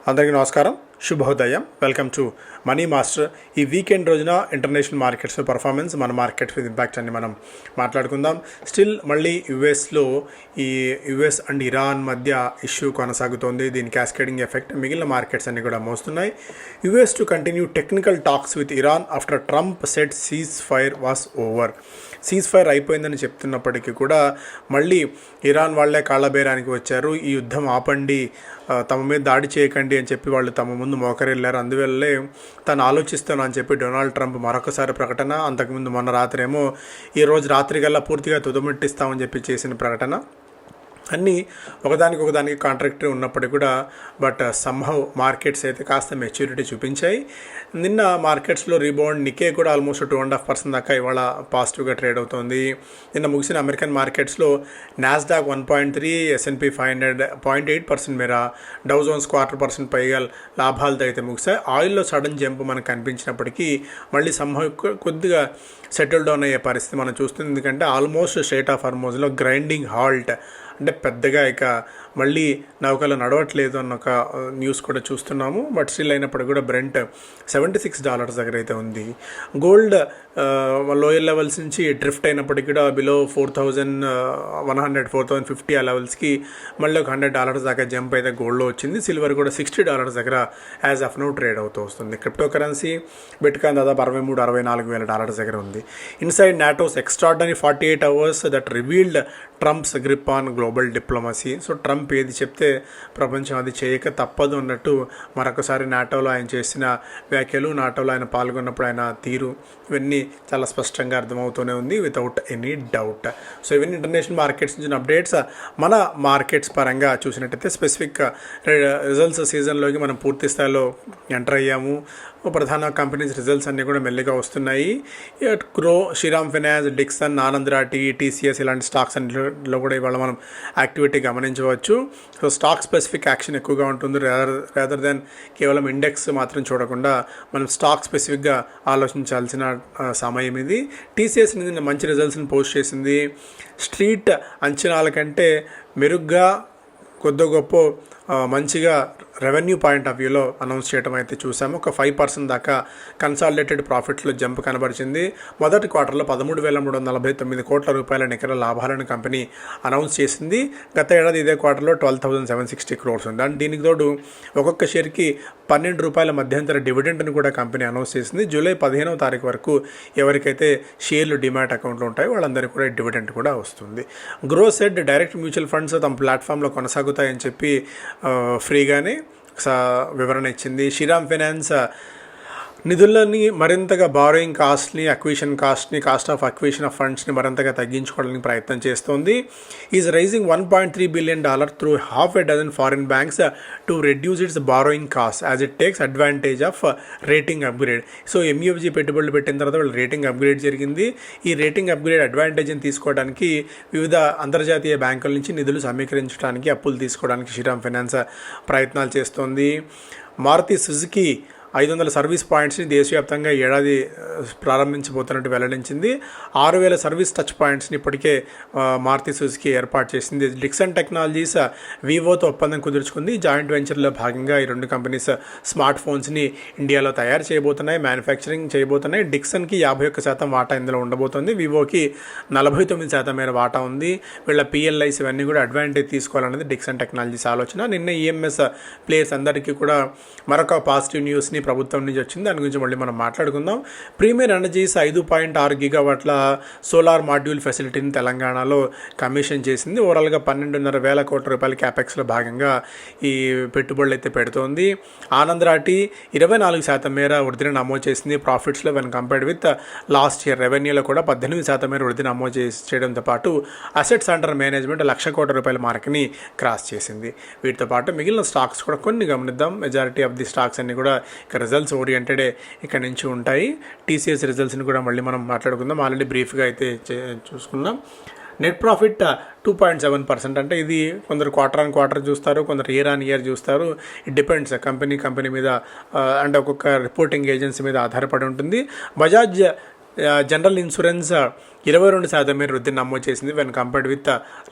అందరికీ నమస్కారం, శుభోదయం. Welcome to Money Master. ఈ వీకెండ్ రోజున ఇంటర్నేషనల్ మార్కెట్స్ పర్ఫార్మెన్స్, మన మార్కెట్ ఇంపాక్ట్ అని మనం మాట్లాడుకుందాం. స్టిల్ మళ్ళీ యుఎస్లో ఈ యుఎస్ అండ్ ఇరాన్ మధ్య ఇష్యూ కొనసాగుతోంది. దీని క్యాస్కేడింగ్ ఎఫెక్ట్ మిగిలిన మార్కెట్స్ అన్ని కూడా మోస్తున్నాయి. US to continue technical talks with Iran after Trump said ceasefire was over. Ceasefire అయిపోయిందని చెప్తున్నప్పటికీ కూడా మళ్ళీ ఇరాన్ వాళ్లే కాళ్ళబేరానికి వచ్చారు. ఈ యుద్ధం ఆపండి, తమ మీద దాడి చేయకండి అని చెప్పి వాళ్ళు తమ ముందు మోకరిల్లారు. అందువల్లే తను ఆలోచిస్తాను అని చెప్పి డొనాల్డ్ ట్రంప్ మరొకసారి ప్రకటన. అంతకుముందు మొన్న రాత్రి ఏమో ఈరోజు రాత్రి కల్లా పూర్తిగా తుదముట్టిస్తామని చెప్పి చేసిన ప్రకటన. అన్నీ ఒకదానికి కాంట్రాక్టరీ ఉన్నప్పటికీ కూడా బట్ సమ్హౌ మార్కెట్స్ అయితే కాస్త మెచ్యూరిటీ చూపించాయి. నిన్న మార్కెట్స్లో రీబౌండ్, నికే కూడా ఆల్మోస్ట్ 2.5% దాకా ఇవాళ పాజిటివ్గా ట్రేడ్ అవుతోంది. నిన్న ముగిసిన అమెరికన్ మార్కెట్స్లో నాస్డాక్ 1.3, S&P 500 0.8% మేర, డౌ జోన్స్ 0.25% పైగా లాభాలతో అయితే ముగిసాయి. ఆయిల్లో సడన్ జంప్ మనకు కనిపించినప్పటికీ మళ్ళీ సమ్హౌ కొద్దిగా సెటిల్ డౌన్ అయ్యే పరిస్థితి మనం చూస్తుంది. ఎందుకంటే ఆల్మోస్ట్ స్ట్రెయిట్ ఆఫ్ హార్మోజ్లో గ్రైండింగ్ హాల్ట్, అంటే పెద్దగా ఇక మళ్ళీ నౌకలు నడవట్లేదు అన్న ఒక న్యూస్ కూడా చూస్తున్నాము. బట్ స్టిల్ అయినప్పుడు కూడా బ్రెంట్ $76 దగ్గర అయితే ఉంది. గోల్డ్ లోయర్ లెవెల్స్ నుంచి డ్రిఫ్ట్ అయినప్పటికీ కూడా బిలో 4,100 4,050 ఆ లెవెల్స్కి మళ్ళీ ఒక $100 దాకా జంప్ అయితే గోల్డ్లో వచ్చింది. సిల్వర్ కూడా $60 దగ్గర యాజ్ ఆఫ్ నౌ ట్రేడ్ అవుతూ వస్తుంది. క్రిప్టో కరెన్సీ బిట్కాయిన్ దాదాపు $63,000-64,000 దగ్గర ఉంది. Inside NATO's extraordinary 48 hours that revealed Trump's grip on global diplomacy. So Trump ఏది చెప్తే ప్రపంచం అది చేయక తప్పదు అన్నట్టు మరొకసారి నాటోలో ఆయన చేసిన వ్యాఖ్యలు, నాటోలో ఆయన పాల్గొన్నప్పుడు ఆయన తీరు, ఇవన్నీ చాలా స్పష్టంగా అర్థమవుతూనే ఉంది వితౌట్ ఎనీ డౌట్. సో ఇవన్నీ ఇంటర్నేషనల్ మార్కెట్స్ నుంచి అప్డేట్స్. మన మార్కెట్స్ పరంగా చూసినట్టయితే స్పెసిఫిక్ రిజల్ట్స్ సీజన్లోకి మనం పూర్తి స్థాయిలో ఎంటర్ అయ్యాము. ప్రధాన కంపెనీస్ రిజల్ట్స్ అన్నీ కూడా మెల్లిగా వస్తున్నాయి. క్రో, Shriram Finance, Dixon, Anand Rathi, TCS ఇలాంటి స్టాక్స్ అన్నిలో కూడా ఇవాళ మనం యాక్టివిటీ గమనించవచ్చు. సో స్టాక్ స్పెసిఫిక్ యాక్షన్ ఎక్కువగా ఉంటుంది రాదర్ దెన్ కేవలం ఇండెక్స్ మాత్రం చూడకుండా మనం స్టాక్ స్పెసిఫిక్గా ఆలోచించాల్సిన సమయం ఇది. టీసీఎస్ నిన్న మంచి రిజల్ట్స్ని పోస్ట్ చేసింది. స్ట్రీట్ అంచనాల కంటే మెరుగ్గా కొద్ది గొప్ప మంచిగా రెవెన్యూ పాయింట్ ఆఫ్ వ్యూలో అనౌన్స్ చేయడం అయితే చూసాము. ఒక 5% దాకా కన్సాలిడేటెడ్ ప్రాఫిట్లో జంప్ కనబరిచింది. మొదటి క్వార్టర్లో 13,349 కోట్ల రూపాయల నికర లాభాలను కంపెనీ అనౌన్స్ చేసింది. గత ఏడాది ఇదే క్వార్టర్లో 12,760 crores ఉంది. అండ్ దీనికి తోడు ఒక్కొక్క షేర్కి ₹12 మధ్యంతర డివిడెండ్ని కూడా కంపెనీ అనౌన్స్ చేసింది. జూలై 15వ తారీఖు వరకు ఎవరికైతే షేర్లు డిమాట్ అకౌంట్లో ఉంటాయో వాళ్ళందరికీ కూడా డివిడెండ్ కూడా వస్తుంది. Grow said direct mutual funds తమ ప్లాట్ఫామ్లో కొనసాగుతాయని చెప్పి ఫ్రీగానే వివరణ ఇచ్చింది. శ్రీరామ్ ఫైనాన్స్ నిధులని మరింతగా బారోయింగ్ కాస్ట్ని, అక్విజిషన్ కాస్ట్ని, కాస్ట్ ఆఫ్ అక్విజిషన్ ఆఫ్ ఫండ్స్ని మరింతగా తగ్గించుకోవడానికి ప్రయత్నం చేస్తోంది. Is rising $1.3 billion through half a dozen foreign banks to reduce its borrowing cost as it takes advantage of rating upgrade. So MUFG పెట్టుబడులు పెట్టిన తర్వాత వాళ్ళు రేటింగ్ అప్గ్రేడ్ జరిగింది. ఈ రేటింగ్ అప్గ్రేడ్ అడ్వాంటేజ్ని తీసుకోవడానికి వివిధ అంతర్జాతీయ బ్యాంకుల నుంచి నిధులు సమీకరించడానికి, అప్పులు తీసుకోవడానికి శ్రీరామ్ ఫైనాన్స్ ప్రయత్నాలు చేస్తోంది. మారుతి సుజుకి 500 సర్వీస్ పాయింట్స్ని దేశవ్యాప్తంగా ఏడాది ప్రారంభించబోతున్నట్టు వెల్లడించింది. 6,000 సర్వీస్ టచ్ పాయింట్స్ని ఇప్పటికే మారుతి సుజుకి ఏర్పాటు చేసింది. డిక్సన్ టెక్నాలజీస్ వివోతో ఒప్పందం కుదుర్చుకుంది. జాయింట్ వెంచర్లో భాగంగా ఈ రెండు కంపెనీస్ స్మార్ట్ ఫోన్స్ని ఇండియాలో తయారు చేయబోతున్నాయి, మ్యానుఫ్యాక్చరింగ్ చేయబోతున్నాయి. డిక్సన్కి 51% వాటా ఇందులో ఉండబోతుంది. వివోకి 49% మేర వాటా ఉంది. వీళ్ళ పిఎల్ఐస్ ఇవన్నీ కూడా అడ్వాంటేజ్ తీసుకోవాలన్నది డిక్సన్ టెక్నాలజీస్ ఆలోచన. నిన్న ఈఎంఎస్ ప్లేయర్స్ అందరికీ కూడా మరొక పాజిటివ్ న్యూస్ని ప్రభుత్వం నుంచి వచ్చింది. దాని గురించి మళ్ళీ మనం మాట్లాడుకుందాం. Premier Energies 5.6 GW solar module ఫెసిలిటీని తెలంగాణలో కమిషన్ చేసింది. ఓవరాల్గా 12,500 కోట్ల రూపాయల క్యాపెక్స్లో భాగంగా ఈ పెట్టుబడులు అయితే పెడుతోంది. ఆనంద్ రాటి 24% మేర వృద్ధిని నమోదు చేసింది ప్రాఫిట్స్లో when compared with last year. రెవెన్యూలో కూడా 18% మేర వృద్ధి నమోదు చేయడంతో పాటు అసెట్స్ అండర్ మేనేజ్మెంట్ 1,00,000 కోట్ల రూపాయల మార్క్ని క్రాస్ చేసింది. వీటితో పాటు మిగిలిన స్టాక్స్ కూడా కొన్ని గమనిద్దాం. మెజారిటీ ఆఫ్ ది స్టాక్స్ అన్ని కూడా ఇక రిజల్ట్స్ ఓరియంటెడే ఇక్కడ నుంచి ఉంటాయి. టీసీఎస్ రిజల్ట్స్ని కూడా మళ్ళీ మనం మాట్లాడుకుందాం. ఆల్రెడీ బ్రీఫ్గా అయితే చూసుకున్నాం. Net profit 2.7%. అంటే ఇది కొందరు క్వార్టర్ ఆన్ క్వార్టర్ చూస్తారు, కొందరు ఇయర్ ఆన్ ఇయర్ చూస్తారు. ఇట్ డిపెండ్స్ కంపెనీ మీద, అంటే ఒక్కొక్క రిపోర్టింగ్ ఏజెన్సీ మీద ఆధారపడి ఉంటుంది. బజాజ్ జనరల్ ఇన్సూరెన్స్ 22% మేర వృద్ధిని నమోదు చేసింది when compared with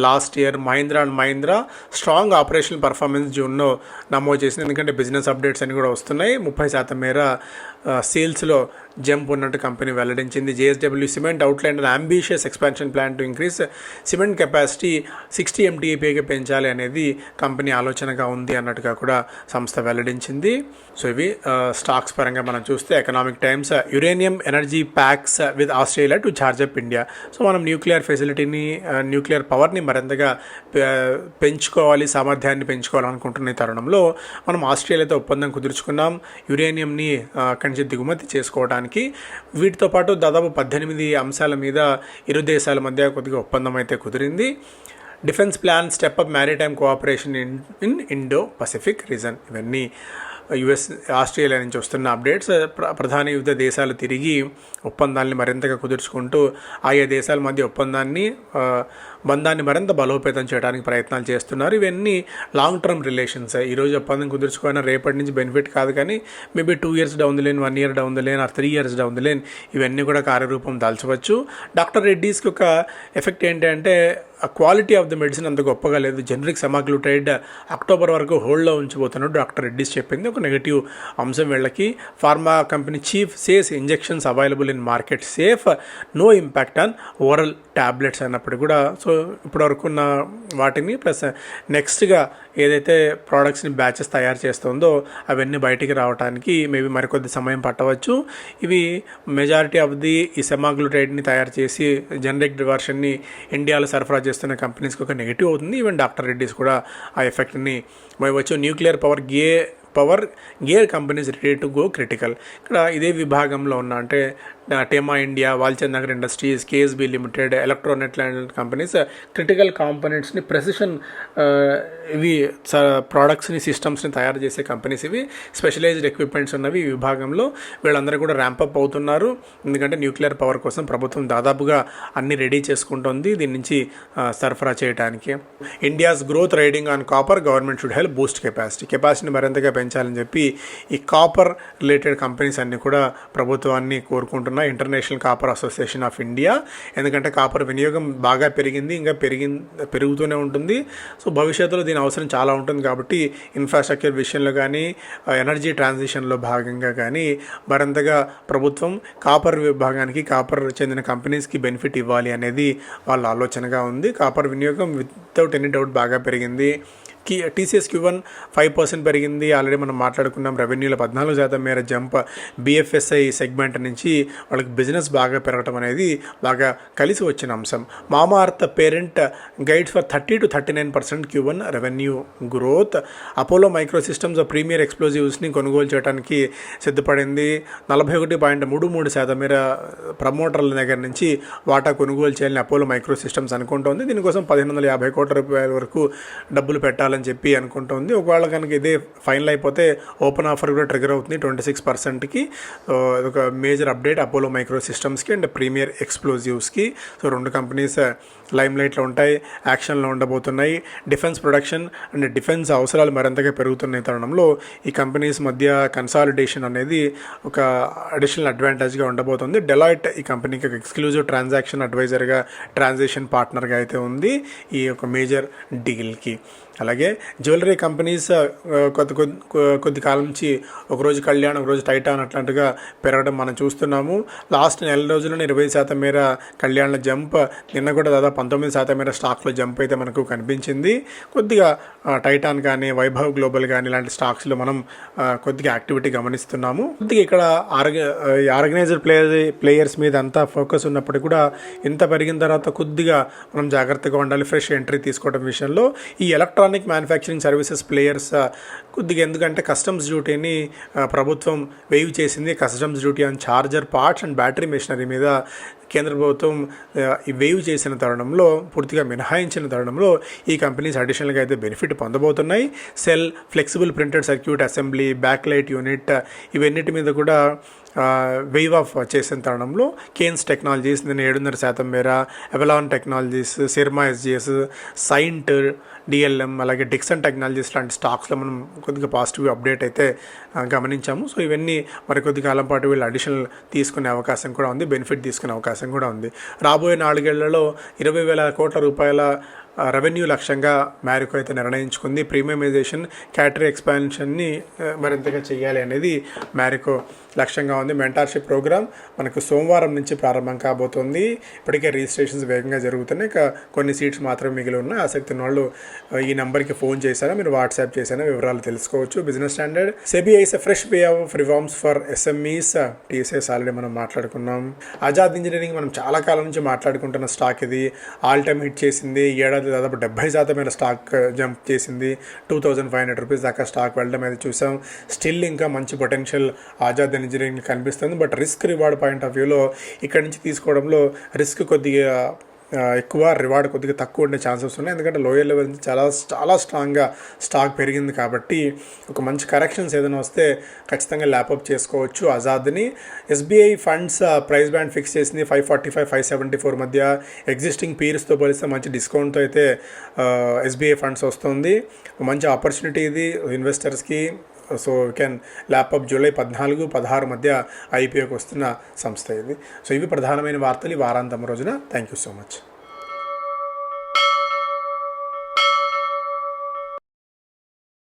last year. Mahindra and Mahindra strong operational performance జూన్లో నమోదు చేసింది, ఎందుకంటే బిజినెస్ అప్డేట్స్ అన్ని కూడా వస్తున్నాయి. 30% మేర సేల్స్లో జంప్ ఉన్నట్టు కంపెనీ వెల్లడించింది. JSW cement outline and ambitious expansion plan to increase cement capacity 60 MTPAగా పెంచాలి అనేది కంపెనీ ఆలోచనగా ఉంది అన్నట్టుగా కూడా సంస్థ వెల్లడించింది. సో ఇవి స్టాక్స్ పరంగా మనం చూస్తే economic times uranium energy packs with Australia to charge up India. So మనం న్యూక్లియర్ ఫెసిలిటీని న్యూక్లియర్ పవర్ని మరింతగా పెంచుకోవాలి, సామర్థ్యాన్ని పెంచుకోవాలనుకుంటున్న తరుణంలో మనం ఆస్ట్రేలియాతో ఒప్పందం కుదుర్చుకున్నాం యురేనియంని అక్కడి నుంచి దిగుమతి చేసుకోవడానికి. వీటితో పాటు దాదాపు 18 అంశాల మీద ఇరు దేశాల మధ్య కొద్దిగా ఒప్పందం అయితే కుదిరింది. Defence plan step up maritime cooperation in Indo Pacific reason. ఇవన్నీ యుఎస్ ఆస్ట్రేలియా నుంచి వస్తున్న అప్డేట్స్. ప్రధాన వివిధ దేశాలు తిరిగి ఒప్పందాన్ని మరింతగా కుదుర్చుకుంటూ ఆయా దేశాల మధ్య బంధాన్ని మరింత బలోపేతం చేయడానికి ప్రయత్నాలు చేస్తున్నారు. ఇవన్నీ లాంగ్ టర్మ్ రిలేషన్స్. ఈరోజు ఒప్పందం కుదుర్చుకున్న రేపటి నుంచి బెనిఫిట్ కాదు, కానీ maybe 2 years down the lane, 1 year down the lane, or 3 years down the lane ఇవన్నీ కూడా కార్యరూపం దాల్చవచ్చు. డాక్టర్ రెడ్డీస్కి ఒక ఎఫెక్ట్ ఏంటంటే క్వాలిటీ ఆఫ్ ద మెడిసిన్ అంత గొప్పగా లేదు. జనరిక్ సెమాగ్లూటైడ్ అక్టోబర్ వరకు హోల్డ్లో ఉంచబోతున్నట్టు డాక్టర్ రెడ్డీస్ చెప్పింది. ఒక నెగిటివ్ అంశం వీళ్ళకి. Pharma company chief says injections available in market safe, no impact on oral tablets అన్నప్పుడు కూడా. సో ఇప్పటివరకు ఉన్న వాటిని ప్లస్ నెక్స్ట్గా ఏదైతే ప్రోడక్ట్స్ని బ్యాచెస్ తయారు చేస్తుందో అవన్నీ బయటికి రావడానికి మేబీ మరికొద్ది సమయం పట్టవచ్చు. ఇవి మెజారిటీ ఆఫ్ ది ఈ సెమాగ్లూటైడ్ని తయారు చేసి జనరిక్ వర్షన్ని ఇండియాలో సరఫరా చేస్తున్న కంపెనీస్కి ఒక నెగిటివ్ అవుతుంది. ఈవెన్ డాక్టర్ రెడ్డీస్ కూడా ఆ ఎఫెక్ట్ని మోయవచ్చు. Nuclear power gear companies ready to go critical. ఇక్కడ ఇదే విభాగంలో ఉన్న అంటే Tema India, Walchandnagar industries, KSB limited, electronic companies critical కాంపోనెంట్స్ని ప్రెసిషన్ ఇవి ప్రోడక్ట్స్ని సిస్టమ్స్ని తయారు చేసే కంపెనీస్. ఇవి స్పెషలైజ్డ్ ఎక్విప్మెంట్స్ ఉన్నవి ఈ విభాగంలో. వీళ్ళందరూ కూడా ర్యాంపప్ అవుతున్నారు, ఎందుకంటే న్యూక్లియర్ పవర్ కోసం ప్రభుత్వం దాదాపుగా అన్ని రెడీ చేసుకుంటోంది దీని నుంచి సరఫరా చేయడానికి. India's growth riding on copper, government should help boost కెపాసిటీని మరింతగా పెంచాలని చెప్పి ఈ కాపర్ రిలేటెడ్ కంపెనీస్ అన్నీ కూడా ప్రభుత్వాన్ని కోరుకుంటున్నాయి. International copper association of India. ఎందుకంటే కాపర్ వినియోగం బాగా పెరిగింది, ఇంకా పెరుగుతూనే ఉంటుంది. సో భవిష్యత్తులో దీని అవసరం చాలా ఉంటుంది కాబట్టి ఇన్ఫ్రాస్ట్రక్చర్ విషయంలో కానీ ఎనర్జీ ట్రాన్సిషన్లో భాగంగా కానీ మరింతగా ప్రభుత్వం కాపర్ విభాగానికి, కాపర్ చెందిన కంపెనీస్కి బెనిఫిట్ ఇవ్వాలి అనేది వాళ్ళ ఆలోచనగా ఉంది. కాపర్ వినియోగం వితౌట్ ఎనీ డౌట్ బాగా పెరిగింది. టీసీఎస్ Q1 5% పెరిగింది. ఆల్రెడీ మనం మాట్లాడుకున్నాం. రెవెన్యూలో 14% మేర జంప్. BFSI సెగ్మెంట్ నుంచి వాళ్ళకి బిజినెస్ బాగా పెరగటం అనేది బాగా కలిసి వచ్చిన అంశం. Mamaearth parent guides for 30 to 39% Q1 revenue growth. Apollo Micro Systems Premier ఎక్స్ప్లోజివ్స్ని కొనుగోలు చేయడానికి సిద్ధపడింది. 41.33% మేర ప్రమోటర్ల దగ్గర నుంచి వాటా కొనుగోలు చేయాలని అపోలో మైక్రో సిస్టమ్స్ అనుకుంటోంది. దీనికోసం 1550 కోట్ల రూపాయల వరకు డబ్బులు పెట్టాలని చెప్పి అనుకుంటుంది. ఒకవేళ కనుక ఇదే ఫైనల్ అయిపోతే ఓపెన్ ఆఫర్ కూడా ట్రిగర్ అవుతుంది 26%కి. ఒక మేజర్ అప్డేట్ అపోలో మైక్రో సిస్టమ్స్కి అండ్ ప్రీమియర్ ఎక్స్ప్లోజివ్స్కి. సో రెండు కంపెనీస్ లైమ్ లైట్లో ఉంటాయి, యాక్షన్లో ఉండబోతున్నాయి. డిఫెన్స్ ప్రొడక్షన్ అండ్ డిఫెన్స్ అవసరాలు మరింతగా పెరుగుతున్న తరుణంలో ఈ కంపెనీస్ మధ్య కన్సాలిడేషన్ అనేది ఒక అడిషనల్ అడ్వాంటేజ్గా ఉండబోతుంది. డెలాయిట్ ఈ కంపెనీకి ఒక ఎక్స్క్లూజివ్ ట్రాన్సాక్షన్ అడ్వైజర్గా, ట్రాన్సాక్షన్ పార్ట్నర్గా అయితే ఉంది ఈ ఒక మేజర్ డీల్కి. అలాగే జ్యువెలరీ కంపెనీస్ కొద్ది కాలం నుంచి ఒకరోజు కళ్యాణ్, ఒకరోజు టైటాన్ అట్లాంటిగా పెరగడం మనం చూస్తున్నాము. లాస్ట్ నెల రోజుల్లోనే 20% మేర కళ్యాణ్ల జంప్. నిన్న కూడా దాదాపు 19% మేర స్టాక్లో జంప్ అయితే మనకు కనిపించింది. కొద్దిగా టైటాన్ కానీ, వైభవ్ గ్లోబల్ కానీ ఇలాంటి స్టాక్స్లో మనం కొద్దిగా యాక్టివిటీ గమనిస్తున్నాము. కొద్దిగా ఇక్కడ ఆర్గనైజర్ ప్లేయర్స్ మీద అంతా ఫోకస్ ఉన్నప్పటికీ కూడా ఇంత పెరిగిన తర్వాత కొద్దిగా మనం జాగ్రత్తగా ఉండాలి ఫ్రెష్ ఎంట్రీ తీసుకోవడం విషయంలో. ఈ ఎలక్ట్రానిక్ మ్యానుఫ్యాక్చరింగ్ సర్వీసెస్ ప్లేయర్స్ కొద్దిగా, ఎందుకంటే కస్టమ్స్ డ్యూటీని ప్రభుత్వం వేవ్ చేసింది. Customs duty on charger parts and battery machinery మీద కేంద్ర ప్రభుత్వం ఈ వేవ్ చేసిన తరుణంలో, పూర్తిగా మినహాయించిన తరుణంలో ఈ కంపెనీస్ అడిషనల్గా అయితే బెనిఫిట్ పొందబోతున్నాయి. Cell, flexible printed circuit assembly, back light unit ఇవన్నిటి మీద కూడా వేవ్ ఆఫ్ చేసిన తరుణంలో కేన్స్ టెక్నాలజీస్ నిన్న 7.5% మేర, Avalon technologies, Syrma SGS, Cyient, DLM, అలాగే డిక్సన్ టెక్నాలజీస్ లాంటి స్టాక్స్లో మనం కొద్దిగా పాజిటివ్ అప్డేట్ అయితే గమనించాము. సో ఇవన్నీ మరి కొద్ది కాలం పాటు వీళ్ళు అడిషనల్ తీసుకునే అవకాశం కూడా ఉంది, బెనిఫిట్ తీసుకునే అవకాశం కూడా ఉంది. రాబోయే 4 ఏళ్లలో 20,000 కోట్ల రూపాయల రెవెన్యూ లక్ష్యంగా మ్యారికో అయితే నిర్ణయించుకుంది. ప్రీమియమైజేషన్, క్యాటరీ ఎక్స్పాన్షన్ని మరింతగా చేయాలి అనేది మ్యారికో లక్ష్యంగా ఉంది. మెంటార్షిప్ ప్రోగ్రామ్ మనకు సోమవారం నుంచి ప్రారంభం కాబోతోంది. ఇప్పటికే రిజిస్ట్రేషన్స్ వేగంగా జరుగుతున్నాయి. ఇక కొన్ని సీట్స్ మాత్రమే మిగిలి ఉన్నాయి. ఆసక్తి ఉన్న వాళ్ళు ఈ నెంబర్కి ఫోన్ చేశారా, మీరు వాట్సాప్ చేశారా, వివరాలు తెలుసుకోవచ్చు. Business standard SEBI ice fresh way of reforms for SMEs. TCS already మనం మాట్లాడుకున్నాం. ఆజాద్ ఇంజనీరింగ్ మనం చాలా కాలం నుంచి మాట్లాడుకుంటున్న స్టాక్ ఇది. ఆల్ టైమ్ హిట్ చేసింది. ఏడాది దాదాపు 70% స్టాక్ జంప్ చేసింది. 2,500 రూపీస్ దాకా స్టాక్ వెళ్ళడం అయితే చూసాం. స్టిల్ ఇంకా మంచి పొటెన్షియల్ ఆజాద్ ఇంజనీరింగ్ కనిపిస్తుంది. But risk reward point of వ్యూలో ఇక్కడి నుంచి తీసుకోవడంలో రిస్క్ కొద్దిగా ఎక్కువ, రివార్డ్ కొద్దిగా తక్కువ ఉండే ఛాన్సెస్ ఉన్నాయి. ఎందుకంటే లోయర్ లెవెల్ నుంచి చాలా స్ట్రాంగ్గా స్టాక్ పెరిగింది కాబట్టి ఒక మంచి కరెక్షన్స్ ఏదైనా వస్తే ఖచ్చితంగా ల్యాప్అప్ చేసుకోవచ్చు ఆజాద్ని. SBI funds price band fix చేసింది 545, 574 మధ్య. ఎగ్జిస్టింగ్ పీర్స్తో పోలిస్తే మంచి డిస్కౌంట్తో అయితే ఎస్బీఐ ఫండ్స్ వస్తుంది. మంచి ఆపర్చునిటీ ఇది ఇన్వెస్టర్స్కి. So we can lap up. July 14, 16 మధ్య ఐపీఓకి వస్తున్న సంస్థ ఇది. సో ఇవి ప్రధానమైన వార్తలు ఈ వారాంతం రోజున. Thank you so much.